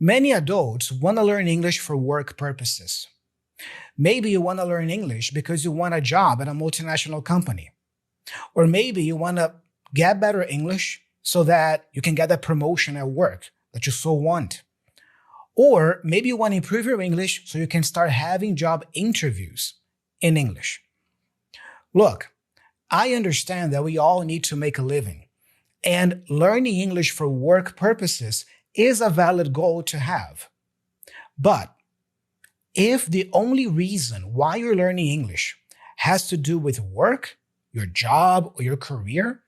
Many adults want to learn English for work purposes. Maybe you want to learn English because you want a job at a multinational company. Or maybe you want to get better English so that you can get a promotion at work that you so want. Or maybe you want to improve your English so you can start having job interviews in English. Look, I understand that we all need to make a living, and learning English for work purposes is a valid goal to have. But if the only reason why you're learning English has to do with work, your job, or your career,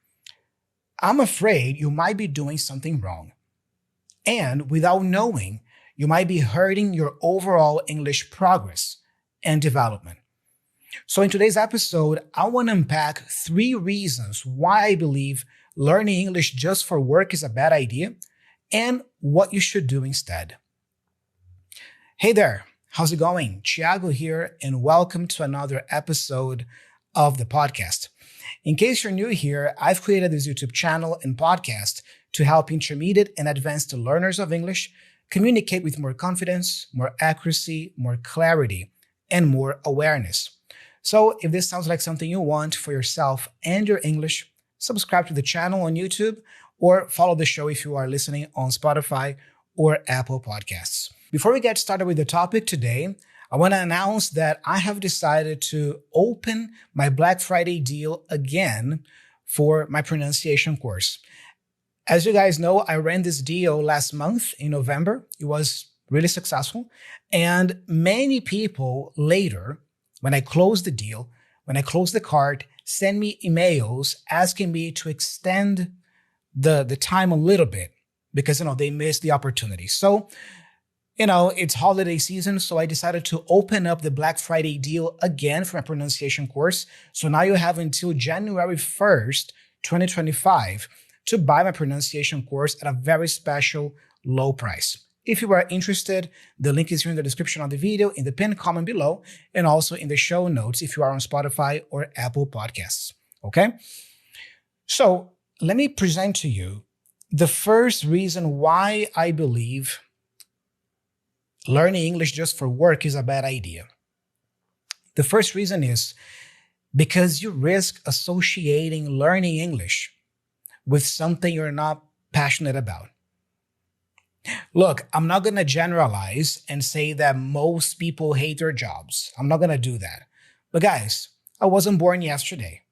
I'm afraid you might be doing something wrong. And without knowing, you might be hurting your overall English progress and development. So in today's episode, I want to unpack 3 reasons why I believe learning English just for work is a bad idea and what you should do instead. Hey there, how's it going? Thiago here, and welcome to another episode of the podcast. In case you're new here, I've created this YouTube channel and podcast to help intermediate and advanced learners of English communicate with more confidence, more accuracy, more clarity, and more awareness. So if this sounds like something you want for yourself and your English, subscribe to the channel on YouTube or follow the show if you are listening on Spotify or Apple Podcasts. Before we get started with the topic today, I want to announce that I have decided to open my Black Friday deal again for my pronunciation course. As you guys know, I ran this deal last month in November. It was really successful. And many people later, when I closed the deal, when I closed the cart, send me emails asking me to extend the time a little bit because, they missed the opportunity. So, it's holiday season, so I decided to open up the Black Friday deal again for my pronunciation course. So now you have until January 1st, 2025 to buy my pronunciation course at a very special low price. If you are interested, the link is here in the description of the video, in the pinned comment below, and also in the show notes if you are on Spotify or Apple Podcasts, okay? So let me present to you the first reason why I believe learning English just for work is a bad idea. The first reason is because you risk associating learning English with something you're not passionate about. Look, I'm not going to generalize and say that most people hate their jobs. I'm not going to do that. But guys, I wasn't born yesterday.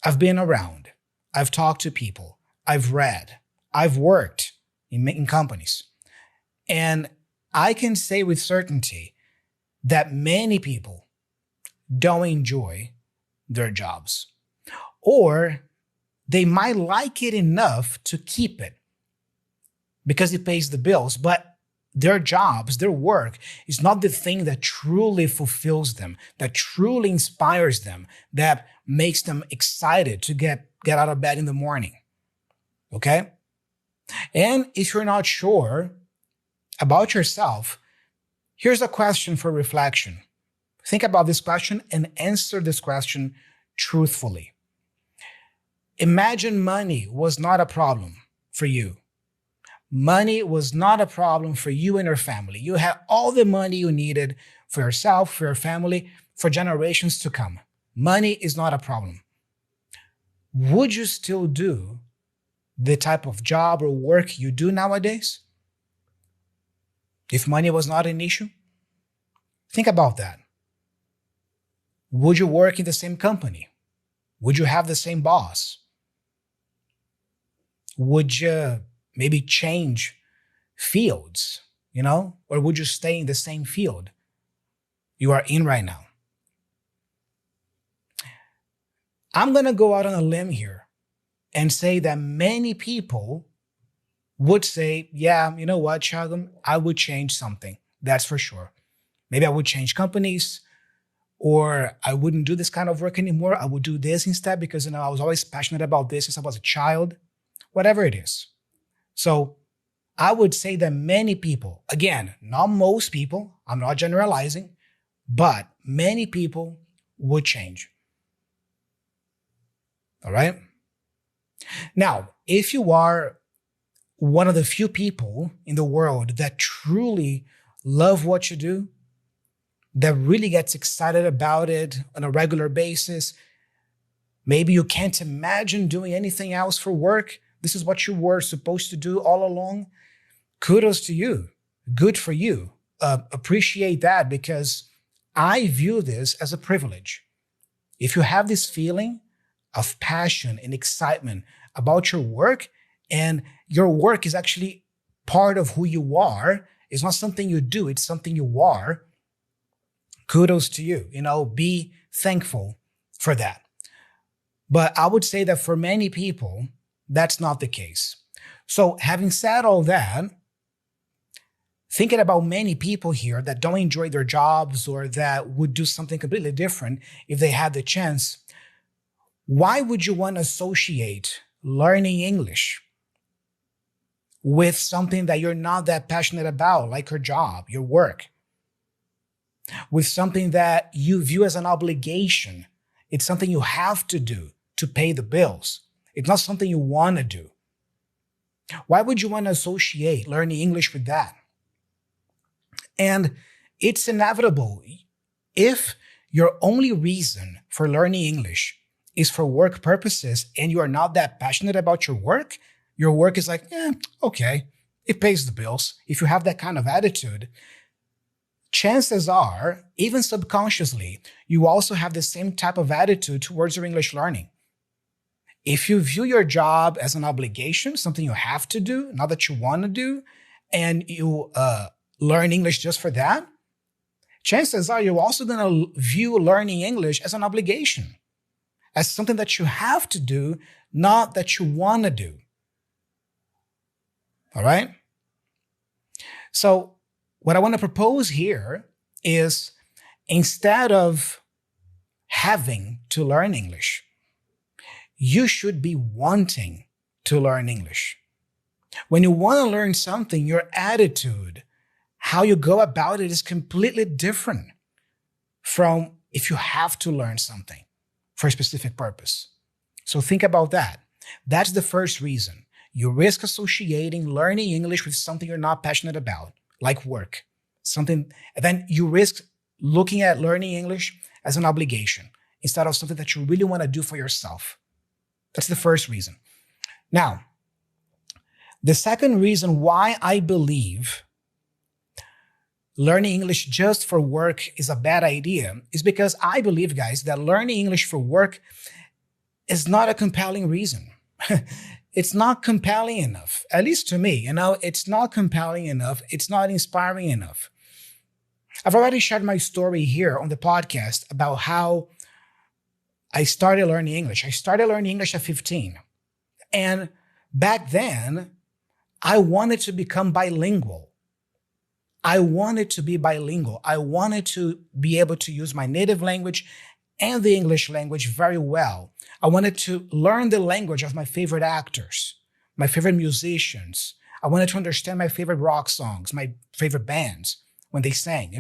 I've been around. I've talked to people. I've read. I've worked in companies. And I can say with certainty that many people don't enjoy their jobs. Or they might like it enough to keep it because it pays the bills, but their jobs, their work is not the thing that truly fulfills them, that truly inspires them, that makes them excited to get out of bed in the morning. Okay? And if you're not sure about yourself, here's a question for reflection. Think about this question and answer this question truthfully. Imagine money was not a problem for you. Money was not a problem for you and your family. You had all the money you needed for yourself, for your family, for generations to come. Money is not a problem. Would you still do the type of job or work you do nowadays if money was not an issue? Think about that. Would you work in the same company? Would you have the same boss? Would you maybe change fields, or would you stay in the same field you are in right now? I'm going to go out on a limb here and say that many people would say, yeah, you know what, Thiago, I would change something. That's for sure. Maybe I would change companies, or I wouldn't do this kind of work anymore. I would do this instead because, I was always passionate about this since I was a child, whatever it is. So I would say that many people, again, not most people, I'm not generalizing, but many people would change. All right? Now, if you are one of the few people in the world that truly love what you do, that really gets excited about it on a regular basis. Maybe you can't imagine doing anything else for work. This is what you were supposed to do all along. Kudos to you. Good for you. Appreciate that, because I view this as a privilege. If you have this feeling of passion and excitement about your work, and your work is actually part of who you are, it's not something you do, it's something you are, kudos to you. Be thankful for that. But I would say that for many people, that's not the case. So having said all that, thinking about many people here that don't enjoy their jobs or that would do something completely different if they had the chance, why would you want to associate learning English with something that you're not that passionate about, like your job, your work? With something that you view as an obligation. It's something you have to do to pay the bills. It's not something you want to do. Why would you want to associate learning English with that? And it's inevitable. If your only reason for learning English is for work purposes and you are not that passionate about your work is like, okay, it pays the bills. If you have that kind of attitude, chances are, even subconsciously, you also have the same type of attitude towards your English learning. If you view your job as an obligation, something you have to do, not that you want to do, and you learn English just for that, chances are you're also going to view learning English as an obligation, as something that you have to do, not that you want to do. All right? So what I want to propose here is, instead of having to learn English, you should be wanting to learn English. When you want to learn something, your attitude, how you go about it, is completely different from if you have to learn something for a specific purpose. So think about that. That's the first reason. You risk associating learning English with something you're not passionate about, like work. And then you risk looking at learning English as an obligation instead of something that you really want to do for yourself. That's the first reason. Now, the second reason why I believe learning English just for work is a bad idea is because I believe, guys, that learning English for work is not a compelling reason. It's not compelling enough, at least to me. It's not compelling enough. It's not inspiring enough. I've already shared my story here on the podcast about how I started learning English. I started learning English at 15. And back then, I wanted to become bilingual. I wanted to be bilingual. I wanted to be able to use my native language and the English language very well. I wanted to learn the language of my favorite actors, my favorite musicians. I wanted to understand my favorite rock songs, my favorite bands when they sang,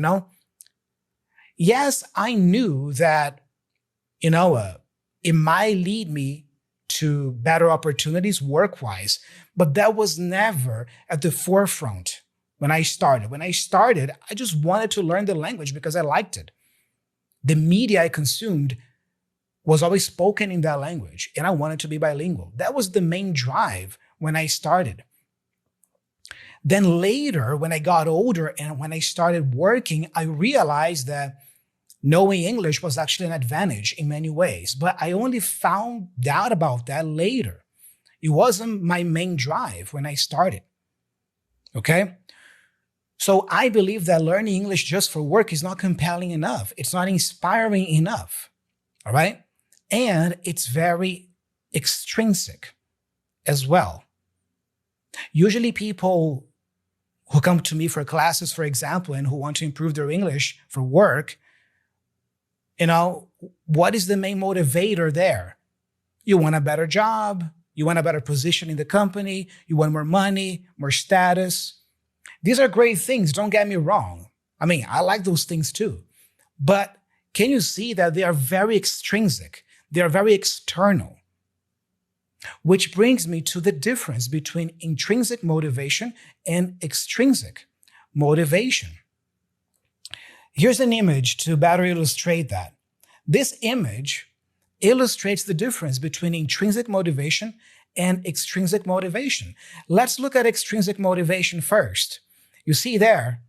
Yes, I knew that, it might lead me to better opportunities work-wise, but that was never at the forefront when I started. When I started, I just wanted to learn the language because I liked it. The media I consumed was always spoken in that language, and I wanted to be bilingual. That was the main drive when I started. Then later, when I got older and when I started working, I realized that knowing English was actually an advantage in many ways, but I only found out about that later. It wasn't my main drive when I started, okay? So I believe that learning English just for work is not compelling enough. It's not inspiring enough, all right? And it's very extrinsic as well. Usually people who come to me for classes, for example, and who want to improve their English for work, what is the main motivator there? You want a better job, you want a better position in the company, you want more money, more status. These are great things, don't get me wrong. I like those things too. But can you see that they are very extrinsic? They are very external. Which brings me to the difference between intrinsic motivation and extrinsic motivation. Here's an image to better illustrate that. This image illustrates the difference between intrinsic motivation and extrinsic motivation. Let's look at extrinsic motivation first. You see there,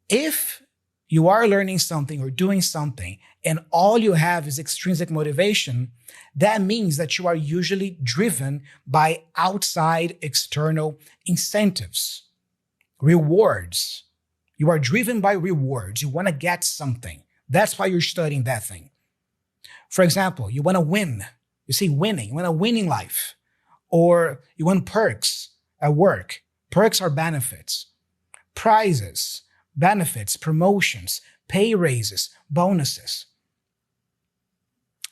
if you are learning something or doing something and all you have is extrinsic motivation, that means that you are usually driven by outside external incentives, rewards. You are driven by rewards. You want to get something. That's why you're studying that thing. For example, you want to win. You see, winning. You want a winning life. Or you want perks at work. Perks are benefits. Prizes, benefits, promotions, pay raises, bonuses.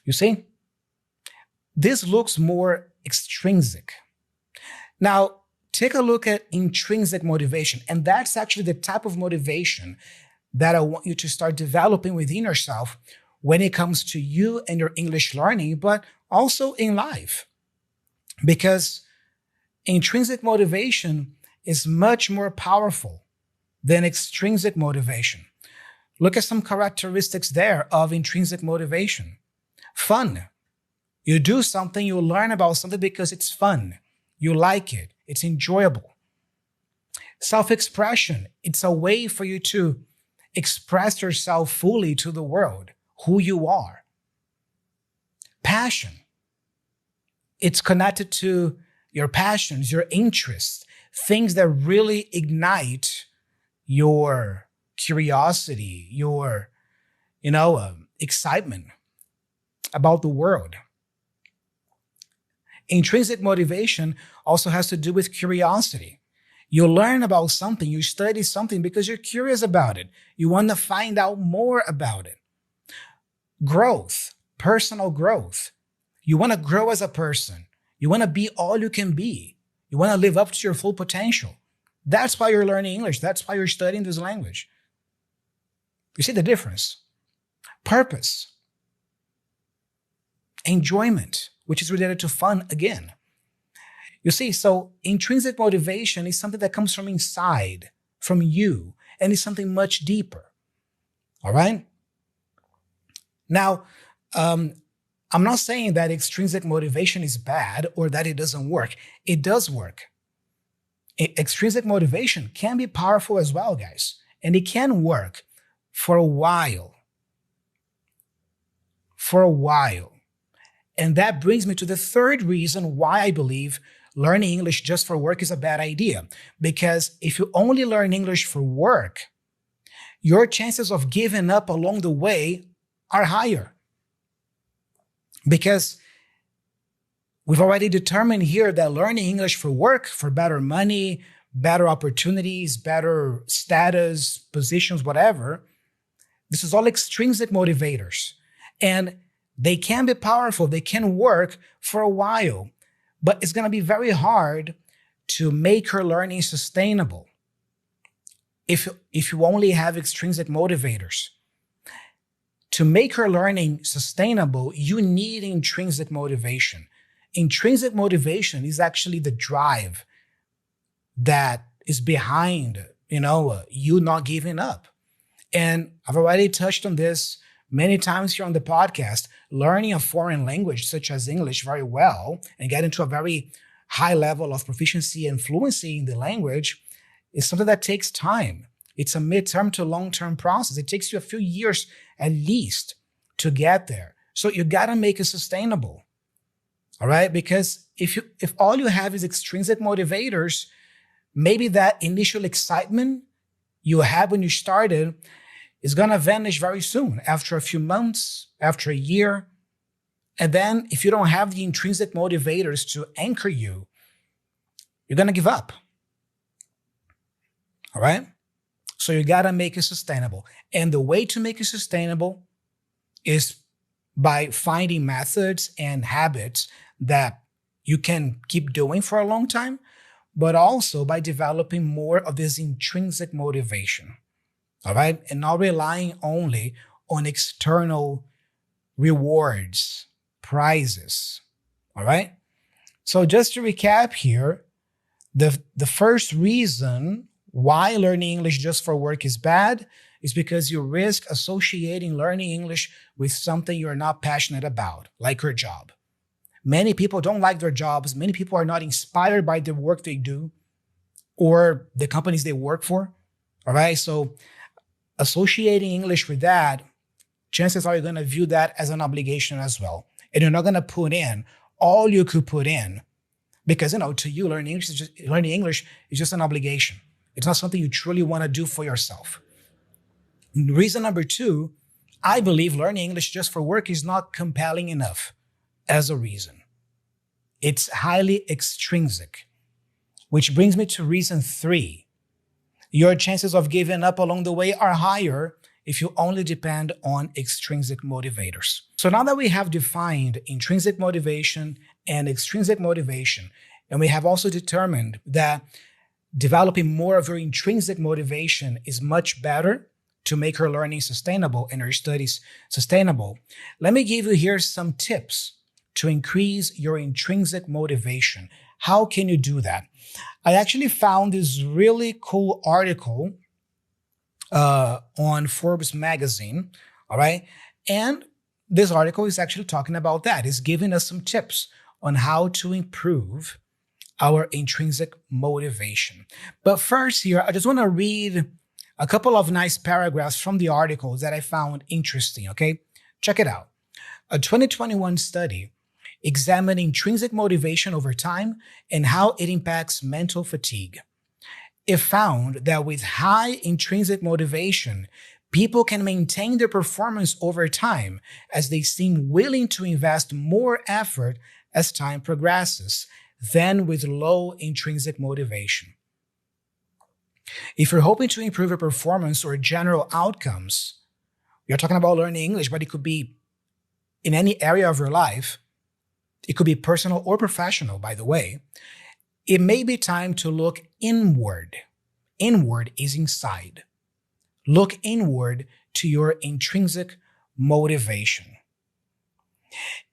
You see? This looks more extrinsic. Now, take a look at intrinsic motivation. And that's actually the type of motivation that I want you to start developing within yourself when it comes to you and your English learning, but also in life. Because intrinsic motivation is much more powerful than extrinsic motivation. Look at some characteristics there of intrinsic motivation. Fun. You do something, you learn about something because it's fun. You like it. It's enjoyable. Self-expression. It's a way for you to express yourself fully to the world, who you are. Passion. It's connected to your passions, your interests, things that really ignite your curiosity, your, excitement about the world. Intrinsic motivation also has to do with curiosity. You learn about something, you study something because you're curious about it. You want to find out more about it. Growth, personal growth. You want to grow as a person. You want to be all you can be. You want to live up to your full potential. That's why you're learning English. That's why you're studying this language. You see the difference? Purpose. Enjoyment, which is related to fun again. You see, so intrinsic motivation is something that comes from inside, from you, and is something much deeper. All right? Now, I'm not saying that extrinsic motivation is bad or that it doesn't work. It does work. Extrinsic motivation can be powerful as well, guys. And it can work for a while. For a while. And that brings me to the third reason why I believe learning English just for work is a bad idea. Because if you only learn English for work, your chances of giving up along the way are higher. Because we've already determined here that learning English for work, for better money, better opportunities, better status, positions, whatever, this is all extrinsic motivators. And they can be powerful, they can work for a while, but it's going to be very hard to make your learning sustainable if you only have extrinsic motivators. To make your learning sustainable, you need intrinsic motivation. Intrinsic motivation is actually the drive that is behind, you not giving up. And I've already touched on this many times here on the podcast. Learning a foreign language such as English very well and getting to a very high level of proficiency and fluency in the language is something that takes time. It's a midterm to long-term process. It takes you a few years at least to get there. So you got to make it sustainable. All right? Because if all you have is extrinsic motivators, maybe that initial excitement you had when you started is going to vanish very soon, after a few months, after a year. And then if you don't have the intrinsic motivators to anchor you, you're going to give up. All right? So you got to make it sustainable. And the way to make it sustainable is by finding methods and habits that you can keep doing for a long time, but also by developing more of this intrinsic motivation. All right? And not relying only on external rewards, prizes. All right? So just to recap here, the first reason why learning English just for work is bad is because you risk associating learning English with something you're not passionate about, like your job. Many people don't like their jobs. Many people are not inspired by the work they do or the companies they work for. All right. So associating English with that, chances are you're going to view that as an obligation as well. And you're not going to put in all you could put in because, to you, learning English is just an obligation. It's not something you truly want to do for yourself. Reason number two, I believe learning English just for work is not compelling enough as a reason. It's highly extrinsic, which brings me to reason three. Your chances of giving up along the way are higher if you only depend on extrinsic motivators. So now that we have defined intrinsic motivation and extrinsic motivation, and we have also determined that developing more of your intrinsic motivation is much better to make your learning sustainable and your studies sustainable, let me give you here some tips to increase your intrinsic motivation. How can you do that? I actually found this really cool article on Forbes magazine, all right? And this article is actually talking about that. It's giving us some tips on how to improve our intrinsic motivation. But first here, I just want to read a couple of nice paragraphs from the article that I found interesting, okay? Check it out. A 2021 study examined intrinsic motivation over time and how it impacts mental fatigue. It found that with high intrinsic motivation, people can maintain their performance over time as they seem willing to invest more effort as time progresses than with low intrinsic motivation. If you're hoping to improve your performance or general outcomes, you're talking about learning English, but it could be in any area of your life. It could be personal or professional, by the way. It may be time to look inward. Inward is inside. Look inward to your intrinsic motivation.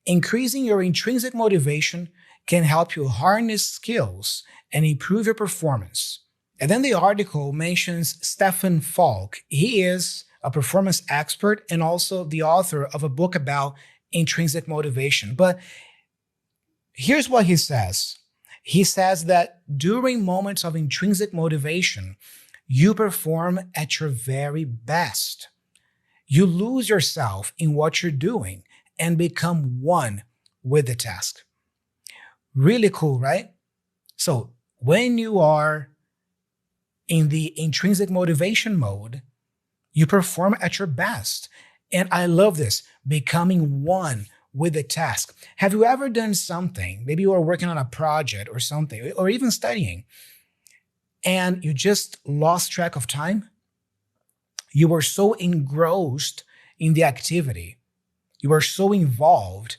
Increasing your intrinsic motivation can help you harness skills and improve your performance. And then the article mentions Stefan Falk. He is a performance expert and also the author of a book about intrinsic motivation. But here's what he says. He says that during moments of intrinsic motivation, you perform at your very best. You lose yourself in what you're doing and become one with the task. Really cool, right? So when you are in the intrinsic motivation mode, you perform at your best. And I love this, becoming one with the task. Have you ever done something, maybe you are working on a project or something, or even studying, and you just lost track of time? You were so engrossed in the activity, you were so involved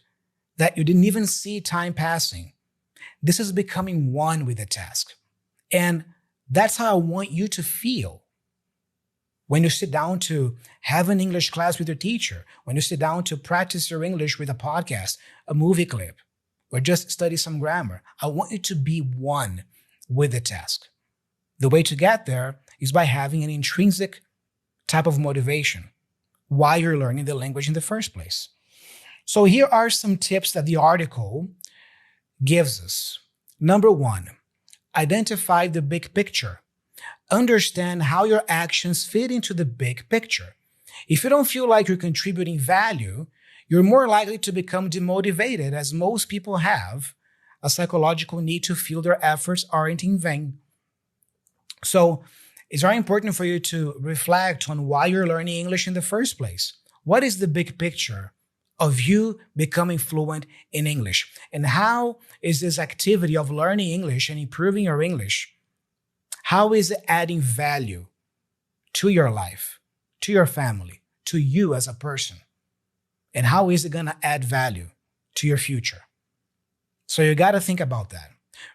that you didn't even see time passing. This is becoming one with the task. And that's how I want you to feel when you sit down to have an English class with your teacher, when you sit down to practice your English with a podcast, a movie clip, or just study some grammar. I want you to be one with the task. The way to get there is by having an intrinsic type of motivation while you're learning the language in the first place. So here are some tips that the article gives us. Number one, identify the big picture. Understand how your actions fit into the big picture. If you don't feel like you're contributing value, you're more likely to become demotivated, as most people have a psychological need to feel their efforts aren't in vain. So it's very important for you to reflect on why you're learning English in the first place. What is the big picture of you becoming fluent in English? And how is this activity of learning English and improving your English, how is it adding value to your life, to your family, to you as a person? And how is it going to add value to your future? So you got to think about that.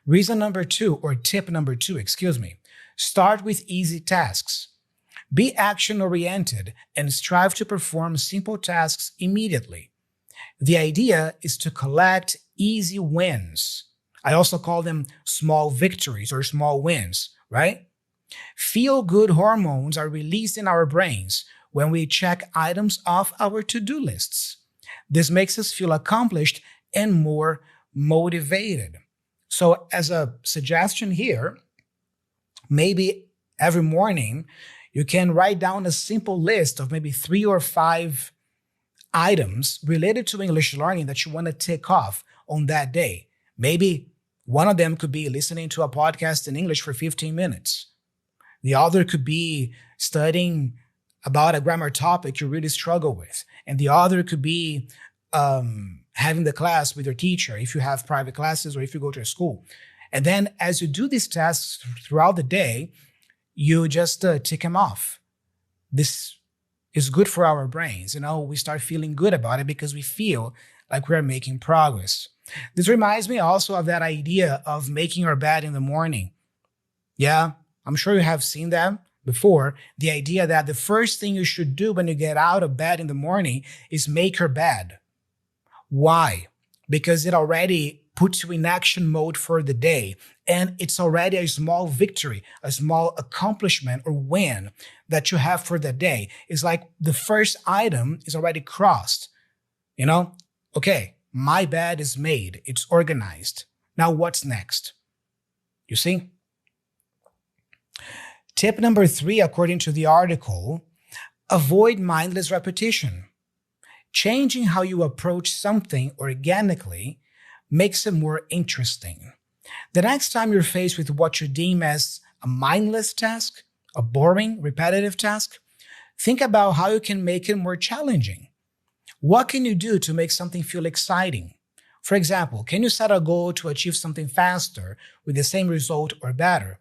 Reason number two, or tip number two, start with easy tasks. Be action-oriented and strive to perform simple tasks immediately. The idea is to collect easy wins. I also call them small victories or small wins, right? Feel-good hormones are released in our brains when we check items off our to-do lists. This makes us feel accomplished and more motivated. So as a suggestion here, maybe every morning you can write down a simple list of maybe 3 or 5 items related to English learning that you want to tick off on that day. Maybe one of them could be listening to a podcast in English for 15 minutes. The other could be studying about a grammar topic you really struggle with. And the other could be having the class with your teacher if you have private classes or if you go to a school. And then as you do these tasks throughout the day, you just tick them off. This is good for our brains. We start feeling good about it because we feel like we're making progress. This reminds me also of that idea of making your bed in the morning. Yeah, I'm sure you have seen that before. The idea that the first thing you should do when you get out of bed in the morning is make your bed. Why? Because it already puts you in action mode for the day. And it's already a small victory, a small accomplishment or win that you have for the day. It's like the first item is already crossed. Okay, my bed is made. It's organized. Now what's next? You see? Tip number 3, according to the article, avoid mindless repetition. Changing how you approach something organically makes it more interesting. The next time you're faced with what you deem as a mindless task, a boring, repetitive task, think about how you can make it more challenging. What can you do to make something feel exciting? For example, can you set a goal to achieve something faster with the same result or better?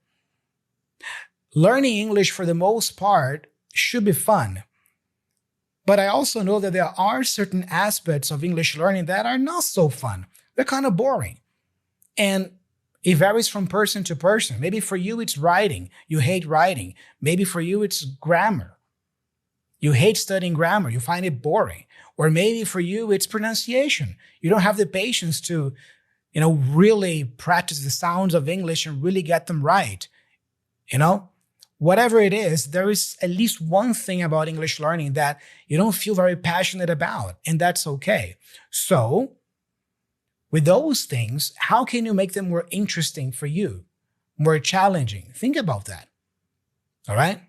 Learning English, for the most part, should be fun. But I also know that there are certain aspects of English learning that are not so fun. They're kind of boring. And it varies from person to person. Maybe for you, it's writing. You hate writing. Maybe for you, it's grammar. You hate studying grammar. You find it boring. Or maybe for you, it's pronunciation. You don't have the patience to, really practice the sounds of English and really get them right. Whatever it is, there is at least one thing about English learning that you don't feel very passionate about, and that's okay. So, with those things, how can you make them more interesting for you, more challenging? Think about that. All right?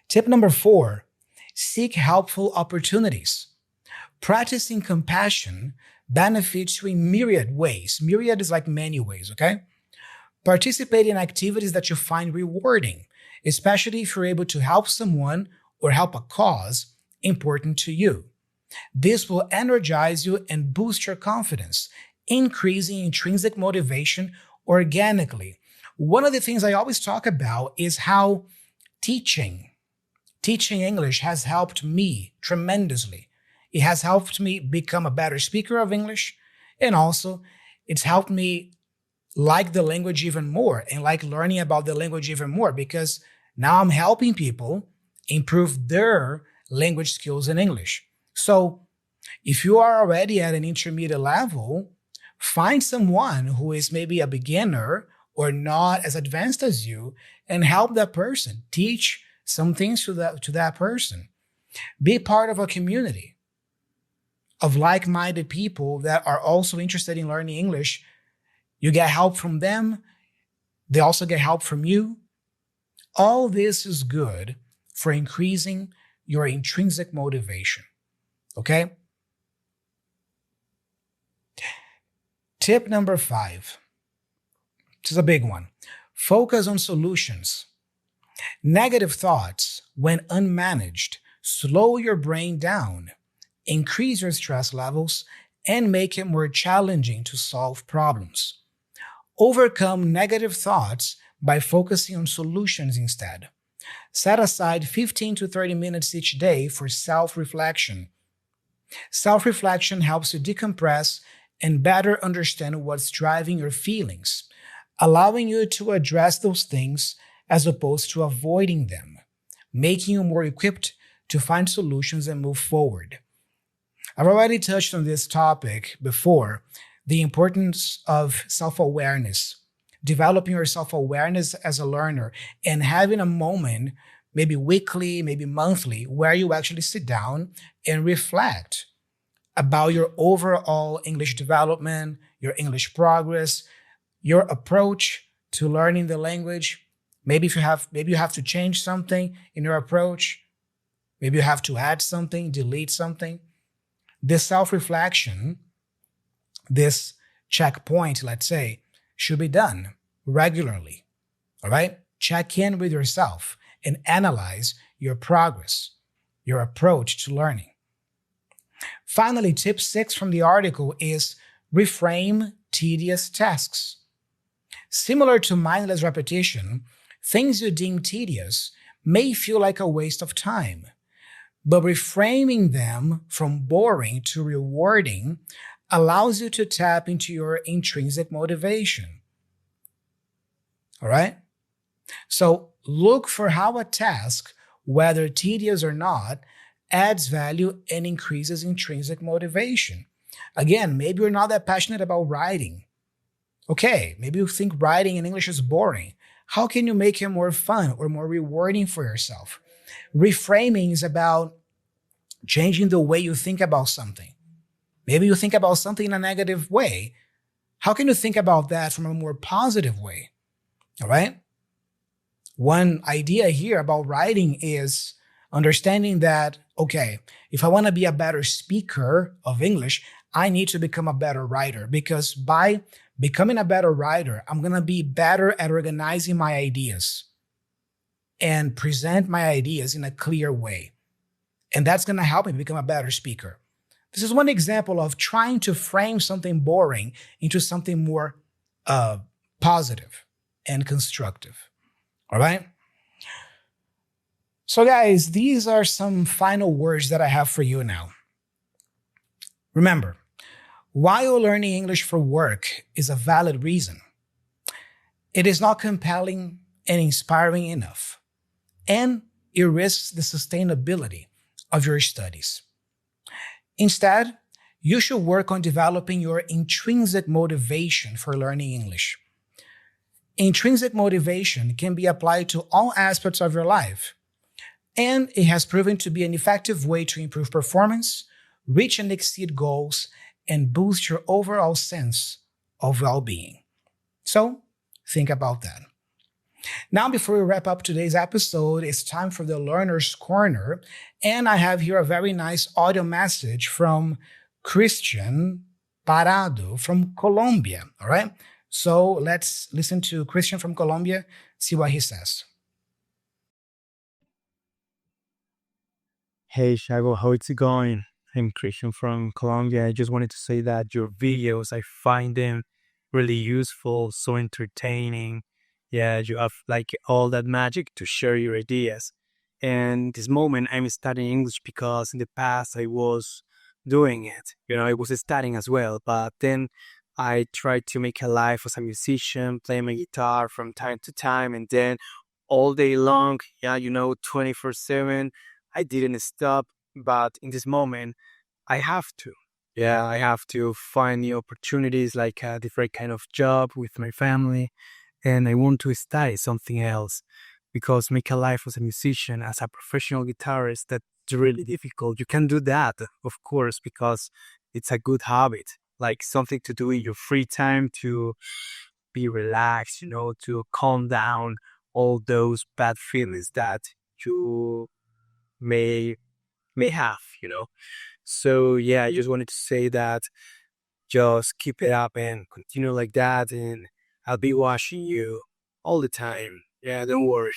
Tip number 4, seek helpful opportunities. Practicing compassion benefits you in myriad ways. Myriad is like many ways, okay? Participate in activities that you find rewarding, especially if you're able to help someone or help a cause important to you. This will energize you and boost your confidence, increasing intrinsic motivation organically. One of the things I always talk about is how teaching English has helped me tremendously. It has helped me become a better speaker of English, and also it's helped me like the language even more and like learning about the language even more, because now I'm helping people improve their language skills in English. So if you are already at an intermediate level, find someone who is maybe a beginner or not as advanced as you and help that person. Teach some things to that person. Be part of a community of like-minded people that are also interested in learning English. You get help from them. They also get help from you. All this is good for increasing your intrinsic motivation. Okay? Tip number 5. This is a big one. Focus on solutions. Negative thoughts, when unmanaged, slow your brain down, increase your stress levels, and make it more challenging to solve problems. Overcome negative thoughts by focusing on solutions instead. Set aside 15 to 30 minutes each day for self-reflection. Self-reflection helps you decompress and better understand what's driving your feelings, allowing you to address those things as opposed to avoiding them, making you more equipped to find solutions and move forward. I've already touched on this topic before, the importance of self-awareness, developing your self-awareness as a learner, and having a moment, maybe weekly, maybe monthly, where you actually sit down and reflect about your overall English development, your English progress, your approach to learning the language. Maybe you have to change something in your approach. Maybe you have to add something, delete something. This self-reflection, this checkpoint, let's say, should be done regularly. All right? Check in with yourself and analyze your progress, your approach to learning. Finally, tip 6 from the article is reframe tedious tasks. Similar to mindless repetition, things you deem tedious may feel like a waste of time, but reframing them from boring to rewarding allows you to tap into your intrinsic motivation. All right? So look for how a task, whether tedious or not, adds value and increases intrinsic motivation. Again, maybe you're not that passionate about writing. Okay, maybe you think writing in English is boring. How can you make it more fun or more rewarding for yourself? Reframing is about changing the way you think about something. Maybe you think about something in a negative way. How can you think about that from a more positive way? All right? One idea here about writing is understanding that, okay, if I want to be a better speaker of English, I need to become a better writer, because by becoming a better writer, I'm going to be better at organizing my ideas and present my ideas in a clear way. And that's going to help me become a better speaker. This is one example of trying to frame something boring into something more positive and constructive. All right? So guys, these are some final words that I have for you now. Remember, while learning English for work is a valid reason, it is not compelling and inspiring enough, and it risks the sustainability of your studies. Instead, you should work on developing your intrinsic motivation for learning English. Intrinsic motivation can be applied to all aspects of your life, and it has proven to be an effective way to improve performance, reach and exceed goals, and boost your overall sense of well-being. So, think about that. Now, before we wrap up today's episode, it's time for the Learner's Corner, and I have here a very nice audio message from Christian Parado from Colombia, all right? So let's listen to Christian from Colombia, see what he says. Hey, Thiago, how it's going? I'm Christian from Colombia. I just wanted to say that your videos, I find them really useful, so entertaining. Yeah, you have like all that magic to share your ideas. And this moment, I'm studying English because in the past I was doing it. I was studying as well, but then I tried to make a life as a musician, play my guitar from time to time, and then all day long, 24/7, I didn't stop. But in this moment, I have to. Yeah, I have to find new opportunities, like a different kind of job with my family. And I want to study something else, because make a life as a musician, as a professional guitarist, that's really difficult. You can do that, of course, because it's a good habit, like something to do in your free time to be relaxed, to calm down all those bad feelings that you may have. So yeah, I just wanted to say that just keep it up and continue like that, and I'll be watching you all the time. Yeah, don't worry.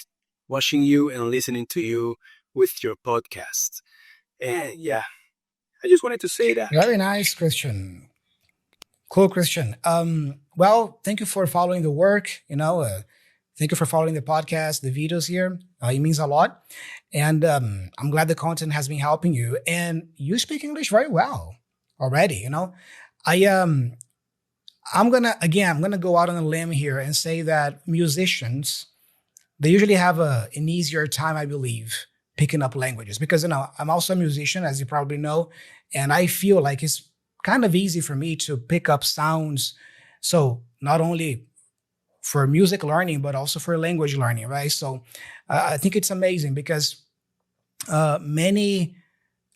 Watching you and listening to you with your podcast. And yeah, I just wanted to say that. Very nice, Christian. Cool, Christian. Well, thank you for following the work. Thank you for following the podcast, the videos here. It means a lot. And I'm glad the content has been helping you. And you speak English very well already, I'm gonna go out on a limb here and say that musicians, they usually have an easier time, I believe, picking up languages, because I'm also a musician, as you probably know, and I feel like it's kind of easy for me to pick up sounds. So not only for music learning, but also for language learning, right? So I think it's amazing because many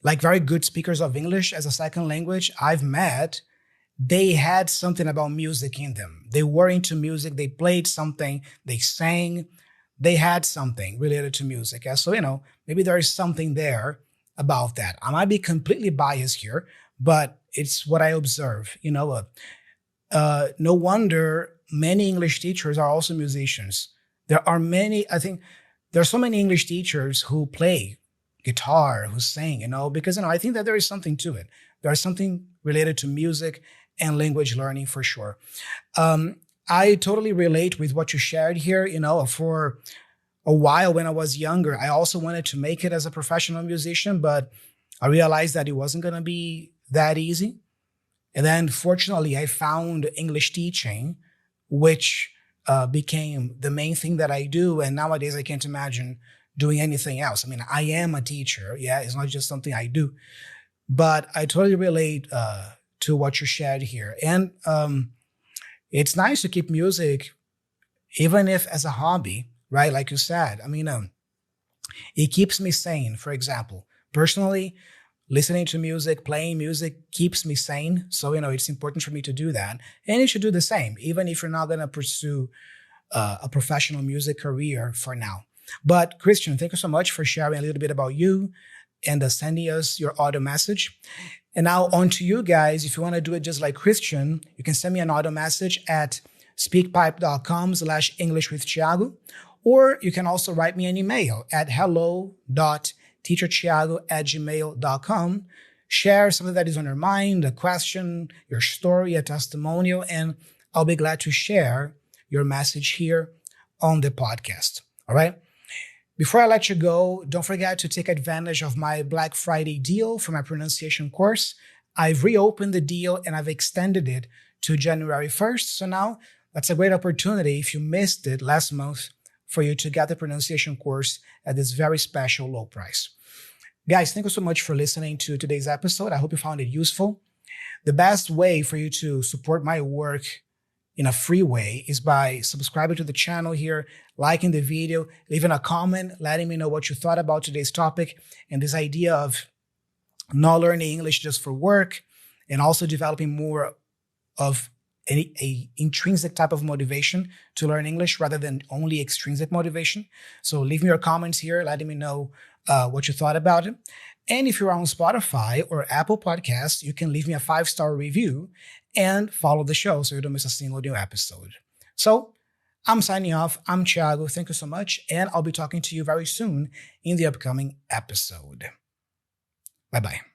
like very good speakers of English as a second language I've met, they had something about music in them. They were into music, they played something, they sang, they had something related to music. And so, maybe there is something there about that. I might be completely biased here, but it's what I observe. No wonder many English teachers are also musicians. I think there are so many English teachers who play guitar, who sing, because I think that there is something to it. There's something related to music and language learning for sure. I totally relate with what you shared here. For a while when I was younger, I also wanted to make it as a professional musician, but I realized that it wasn't going to be that easy. And then fortunately, I found English teaching, which became the main thing that I do. And nowadays I can't imagine doing anything else. I mean, I am a teacher. Yeah, it's not just something I do. But I totally relate to what you shared here. And it's nice to keep music, even if as a hobby, right? Like you said, it keeps me sane, for example. Personally, listening to music, playing music keeps me sane. So, it's important for me to do that. And you should do the same, even if you're not going to pursue a professional music career for now. But Christian, thank you so much for sharing a little bit about you and sending us your audio message. And now on to you guys. If you want to do it just like Christian, you can send me an audio message at speakpipe.com/English with Thiago, or you can also write me an email at hello.teacherthiago@gmail.com. Share something that is on your mind, a question, your story, a testimonial, and I'll be glad to share your message here on the podcast. All right. Before I let you go, don't forget to take advantage of my Black Friday deal for my pronunciation course. I've reopened the deal and I've extended it to January 1st. So now that's a great opportunity, if you missed it last month, for you to get the pronunciation course at this very special low price. Guys, thank you so much for listening to today's episode. I hope you found it useful. The best way for you to support my work in a free way is by subscribing to the channel here, liking the video, leaving a comment, letting me know what you thought about today's topic and this idea of not learning English just for work, and also developing more of a intrinsic type of motivation to learn English rather than only extrinsic motivation. So leave me your comments here, letting me know what you thought about it. And if you're on Spotify or Apple Podcasts, you can leave me a 5-star review and follow the show so you don't miss a single new episode. So I'm signing off. I'm Thiago. Thank you so much. And I'll be talking to you very soon in the upcoming episode. Bye-bye.